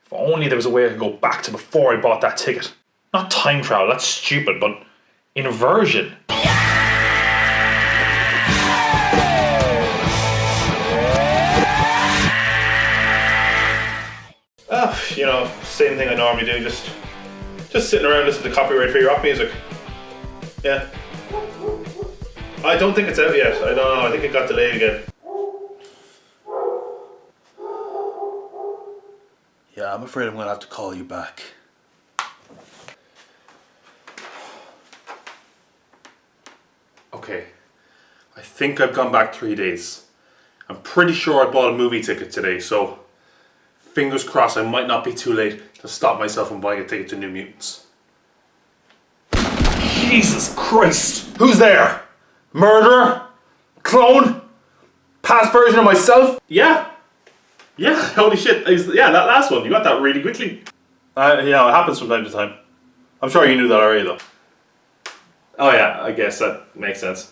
If only there was a way I could go back to before I bought that ticket. Not time travel, that's stupid, but inversion. Same thing I normally do, just sitting around listening to copyright-free rock music. Yeah. I don't think it's out yet. I don't know, I think it got delayed again. Yeah, I'm afraid I'm gonna have to call you back. Okay. I think I've gone back 3 days. I'm pretty sure I bought a movie ticket today, so fingers crossed I might not be too late to stop myself from buying a ticket to New Mutants. Jesus Christ! Who's there? Murderer? Clone? Past version of myself? Yeah, holy shit. Yeah, that last one. You got that really quickly. It happens from time to time. I'm sure you knew that already though. Oh yeah, I guess that makes sense.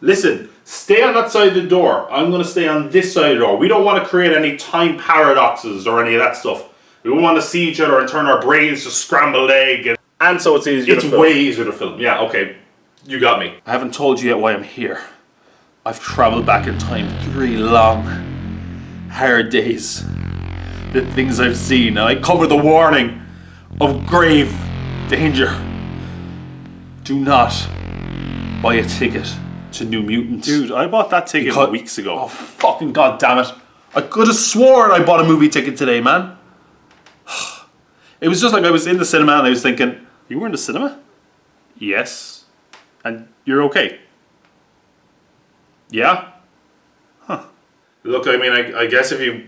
Listen, stay on that side of the door. I'm going to stay on this side of the door. We don't want to create any time paradoxes or any of that stuff. We don't want to see each other and turn our brains to scrambled egg. And so it's easier to film. It's way easier to film. Yeah, okay. You got me. I haven't told you yet why I'm here. I've travelled back in time 3 long, hard days. The things I've seen. And I cover the warning of grave danger. Do not buy a ticket to New Mutants. Dude, I bought that ticket weeks ago. Oh, fucking goddammit. I could have sworn I bought a movie ticket today, man. It was just like I was in the cinema and I was thinking, you were in the cinema? Yes. And you're okay? Yeah? Huh. Look, I mean, I guess if you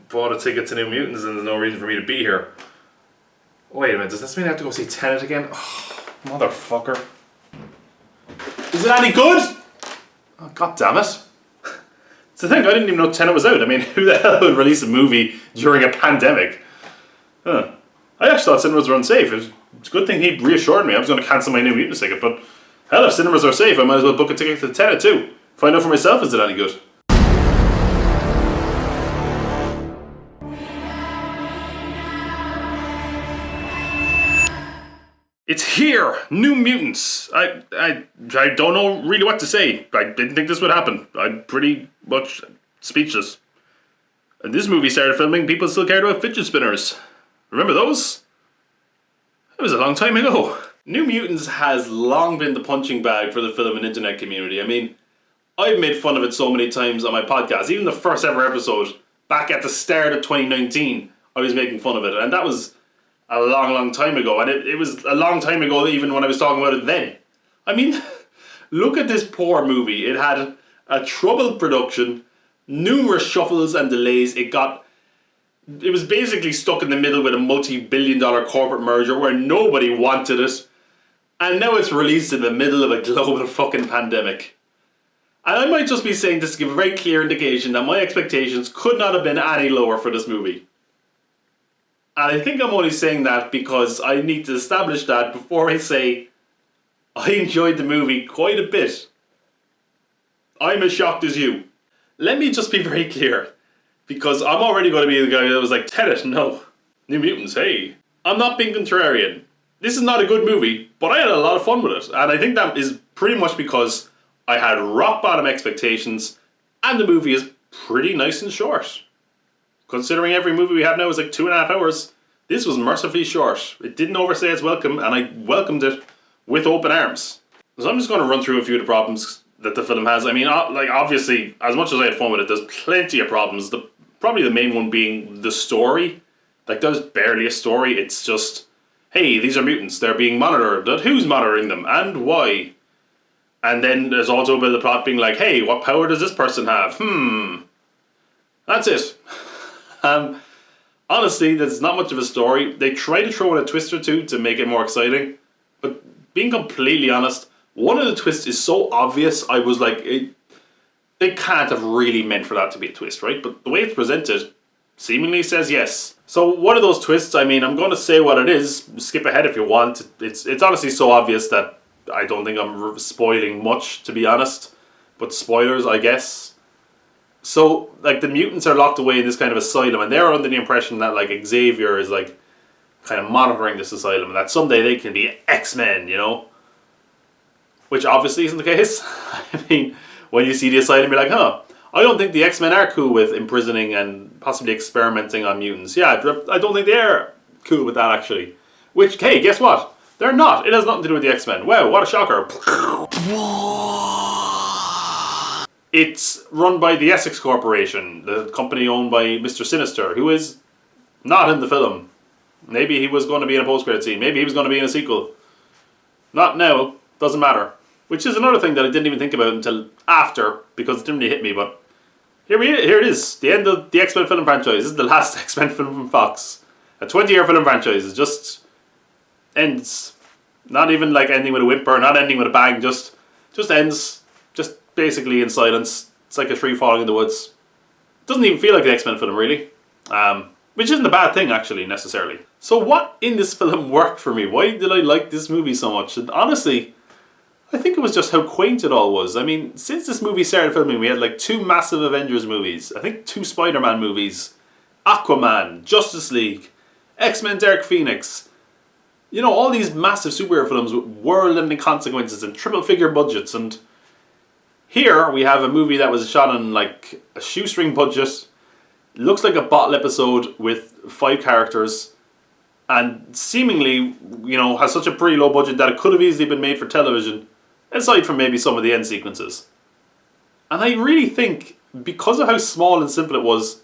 bought a ticket to New Mutants and there's no reason for me to be here. Wait a minute, does this mean I have to go see Tenet again? Oh, motherfucker. Is it any good? Oh, God damn it. It's the thing, I didn't even know Tenet was out. I mean, who the hell would release a movie during a pandemic? Huh. I actually thought cinemas were unsafe. It's a good thing he reassured me. I was going to cancel my New Mutants ticket, but hell, if cinemas are safe, I might as well book a ticket to Tenet too. Find out for myself, is it any good? It's here! New Mutants! I don't know really what to say. I didn't think this would happen. I'm pretty much speechless. And this movie started filming, people still cared about fidget spinners. Remember those? It was a long time ago. New Mutants has long been the punching bag for the film and internet community. I mean, I've made fun of it so many times on my podcast. Even the first ever episode, back at the start of 2019, I was making fun of it. And that was a long time ago. And it was a long time ago even when I was talking about it then. I mean, look at this poor movie. It had a troubled production, numerous shuffles and delays. It was basically stuck in the middle with a multi-billion-dollar corporate merger where nobody wanted it. And now it's released in the middle of a global fucking pandemic. And I might just be saying this to give a very clear indication that my expectations could not have been any lower for this movie. And I think I'm only saying that because I need to establish that before I say I enjoyed the movie quite a bit. I'm as shocked as you. Let me just be very clear, because I'm already going to be the guy that was like, Tenet, no. New Mutants, hey. I'm not being contrarian. This is not a good movie, but I had a lot of fun with it. And I think that is pretty much because I had rock bottom expectations and the movie is pretty nice and short. Considering every movie we have now is like 2.5 hours, this was mercifully short. It didn't overstay its welcome, and I welcomed it with open arms. So I'm just going to run through a few of the problems that the film has. I mean, obviously, as much as I had fun with it, there's plenty of problems. Probably the main one being the story. Like, there's barely a story. It's just, hey, these are mutants. They're being monitored. But who's monitoring them, and why? And then there's also a bit of the plot being like, hey, what power does this person have? That's it. Honestly, there's not much of a story. They try to throw in a twist or two to make it more exciting. But being completely honest, one of the twists is so obvious, I was like, they can't have really meant for that to be a twist, right? But the way it's presented seemingly says yes. So one of those twists, I mean, I'm going to say what it is. Skip ahead if you want. It's honestly so obvious that I don't think I'm spoiling much, to be honest. But spoilers, I guess. So, like, the mutants are locked away in this kind of asylum, and they're under the impression that, like, Xavier is, like, kind of monitoring this asylum, and that someday they can be X-Men, you know? Which obviously isn't the case. I mean, when you see the asylum, you're like, huh, I don't think the X-Men are cool with imprisoning and possibly experimenting on mutants. Yeah, I don't think they're cool with that, actually. Which, hey, guess what? They're not. It has nothing to do with the X-Men. Wow, what a shocker. It's run by the Essex Corporation, the company owned by Mr. Sinister, who is not in the film. Maybe he was going to be in a post-credit scene. Maybe he was going to be in a sequel. Not now. Doesn't matter. Which is another thing that I didn't even think about until after, because it didn't really hit me, but here it is. The end of the X-Men film franchise. This is the last X-Men film from Fox. A 20-year film franchise. It just ends. Not even like ending with a whimper, not ending with a bang, just ends. Just basically in silence. It's like a tree falling in the woods. Doesn't even feel like an X-Men film, really. Which isn't a bad thing, actually, necessarily. So what in this film worked for me? Why did I like this movie so much? And honestly, I think it was just how quaint it all was. I mean, since this movie started filming, we had like 2 massive Avengers movies. I think 2 Spider-Man movies. Aquaman, Justice League, X-Men Dark Phoenix. You know, all these massive superhero films with world-ending consequences and triple-figure budgets. And here we have a movie that was shot on like a shoestring budget. Looks like a bottle episode with 5 characters. And seemingly, you know, has such a pretty low budget that it could have easily been made for television. Aside from maybe some of the end sequences. And I really think, because of how small and simple it was,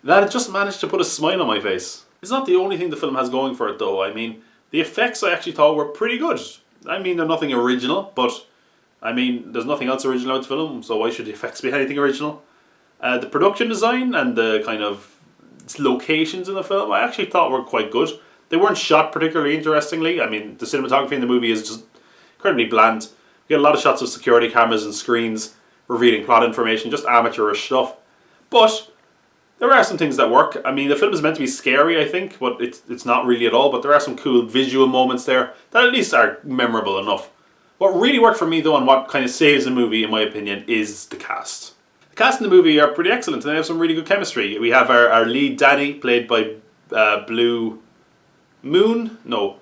that it just managed to put a smile on my face. It's not the only thing the film has going for it though. I mean, the effects I actually thought were pretty good. I mean, they're nothing original, but I mean, there's nothing else original about the film, so why should the effects be anything original? The production design and the kind of locations in the film I actually thought were quite good. They weren't shot particularly interestingly. I mean, the cinematography in the movie is just incredibly bland. You get a lot of shots of security cameras and screens revealing plot information, just amateurish stuff. But there are some things that work. I mean, the film is meant to be scary, I think, but it's not really at all. But there are some cool visual moments there that at least are memorable enough. What really worked for me, though, and what kind of saves the movie, in my opinion, is the cast. The cast in the movie are pretty excellent, and they have some really good chemistry. We have our lead, Danny, played by Blue Moon? No.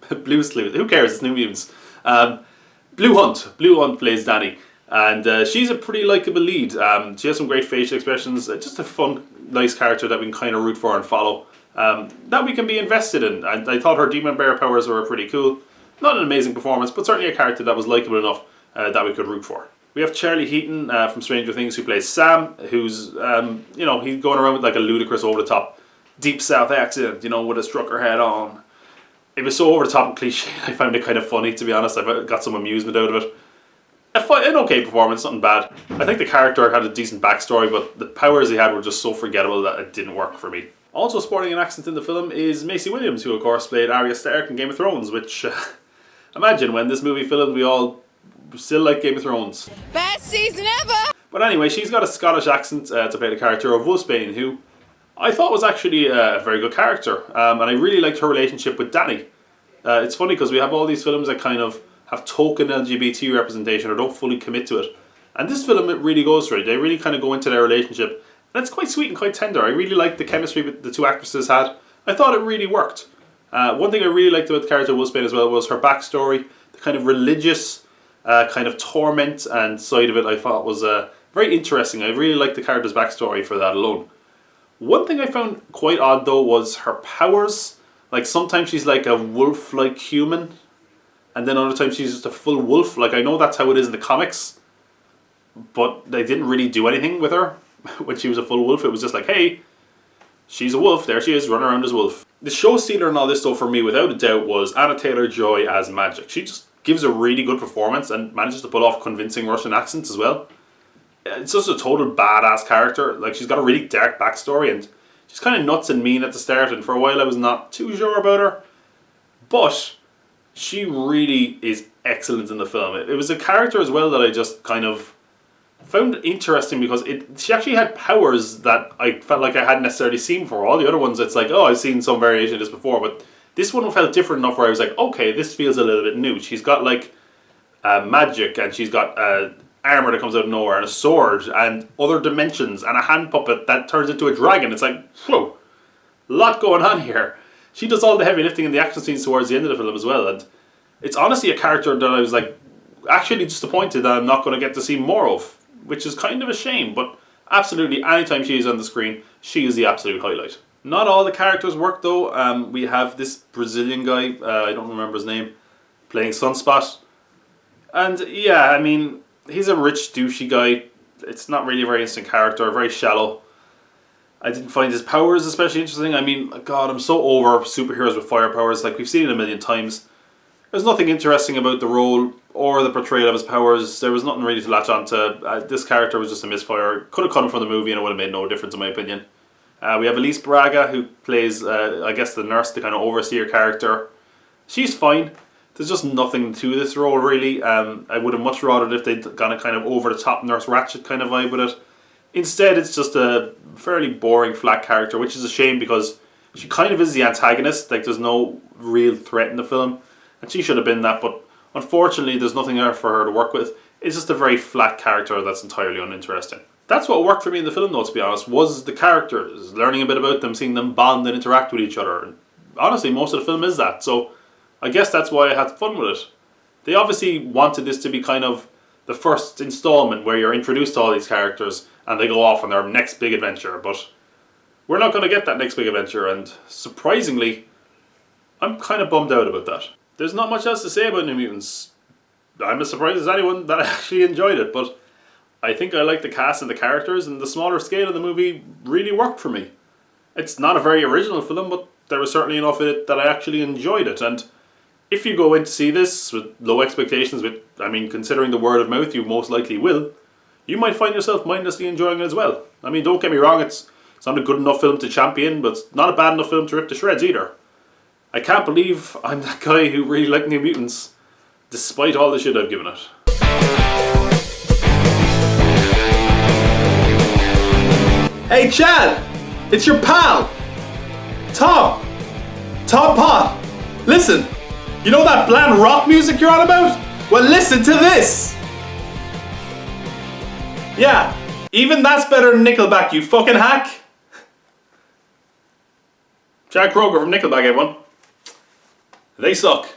Blue Sleuth. Who cares? It's New Mutants. Blue Hunt. Blue Hunt plays Danny. And she's a pretty likeable lead. She has some great facial expressions. Just a fun, nice character that we can kind of root for and follow. That we can be invested in. And I thought her Demon Bear powers were pretty cool. Not an amazing performance, but certainly a character that was likeable enough that we could root for. We have Charlie Heaton from Stranger Things who plays Sam, who's, you know, he's going around with like a ludicrous over-the-top deep south accent, you know, with a Strucker hat on. It was so over the top and cliche, I found it kind of funny, to be honest. I got some amusement out of it. An okay performance, nothing bad. I think the character had a decent backstory, but the powers he had were just so forgettable that it didn't work for me. Also sporting an accent in the film is Maisie Williams, who of course played Arya Stark in Game of Thrones, which, imagine when this movie filmed, we all still like Game of Thrones. Best season ever! But anyway, she's got a Scottish accent to play the character of Wolfsbane, who I thought was actually a very good character, and I really liked her relationship with Danny. It's funny because we have all these films that kind of have token LGBT representation or don't fully commit to it. And this film, it really goes for it. They really kind of go into their relationship. And it's quite sweet and quite tender. I really liked the chemistry the 2 actresses had. I thought it really worked. One thing I really liked about the character of Wolfsbane as well was her backstory. The kind of religious kind of torment and side of it I thought was very interesting. I really liked the character's backstory for that alone. One thing I found quite odd though was her powers. Like sometimes she's like a wolf-like human. And then other times she's just a full wolf. Like I know that's how it is in the comics. But they didn't really do anything with her when she was a full wolf. It was just like, hey, she's a wolf. There she is, running around as wolf. The show stealer and all this though for me without a doubt was Anna Taylor-Joy as Magic. She just gives a really good performance and manages to pull off convincing Russian accents as well. It's just a total badass character. Like she's got a really dark backstory and she's kind of nuts and mean at the start, and for a while I was not too sure about her. But she really is excellent in the film. It was a character as well that I just kind of found interesting because she actually had powers that I felt like I hadn't necessarily seen before. All the other ones, it's like, oh, I've seen some variation of this before, but this one felt different enough where I was like, okay, this feels a little bit new. She's got like magic and she's got armor that comes out of nowhere, and a sword, and other dimensions, and a hand puppet that turns into a dragon. It's like, whoa, a lot going on here. She does all the heavy lifting in the action scenes towards the end of the film as well, and it's honestly a character that I was like, actually disappointed that I'm not going to get to see more of, which is kind of a shame, but absolutely anytime she is on the screen, she is the absolute highlight. Not all the characters work though. We have this Brazilian guy, I don't remember his name, playing Sunspot. And yeah, I mean, he's a rich douchey guy. It's not really a very interesting character, very shallow. I didn't find his powers especially interesting. I mean, God, I'm so over superheroes with fire powers. Like, we've seen it a million times. There's nothing interesting about the role or the portrayal of his powers. There was nothing really to latch on to. This character was just a misfire. Could have cut him from the movie and it would have made no difference in my opinion. We have Elise Braga, who plays, I guess, the nurse, the kind of overseer character. She's fine. There's just nothing to this role, really. I would have much rather if they'd gone a kind of over-the-top Nurse Ratched kind of vibe with it. Instead, it's just a fairly boring, flat character, which is a shame because she kind of is the antagonist. Like, there's no real threat in the film, and she should have been that, but unfortunately, there's nothing there for her to work with. It's just a very flat character that's entirely uninteresting. That's what worked for me in the film, though, to be honest, was the characters, learning a bit about them, seeing them bond and interact with each other. And honestly, most of the film is that, so I guess that's why I had fun with it. They obviously wanted this to be kind of the first installment where you're introduced to all these characters and they go off on their next big adventure, but we're not going to get that next big adventure, and surprisingly, I'm kind of bummed out about that. There's not much else to say about New Mutants. I'm as surprised as anyone that I actually enjoyed it, but I think I like the cast and the characters, and the smaller scale of the movie really worked for me. It's not a very original film, but there was certainly enough in it that I actually enjoyed it, and if you go in to see this with low expectations, considering the word of mouth, you most likely will, you might find yourself mindlessly enjoying it as well. I mean, don't get me wrong, it's not a good enough film to champion, but it's not a bad enough film to rip to shreds either. I can't believe I'm that guy who really liked New Mutants, despite all the shit I've given it. Hey Chad, it's your pal, Tom Pot. Listen, you know that bland rock music you're on about? Well, listen to this. Yeah, even that's better than Nickelback, you fucking hack. Jack Kroger from Nickelback, everyone. They suck.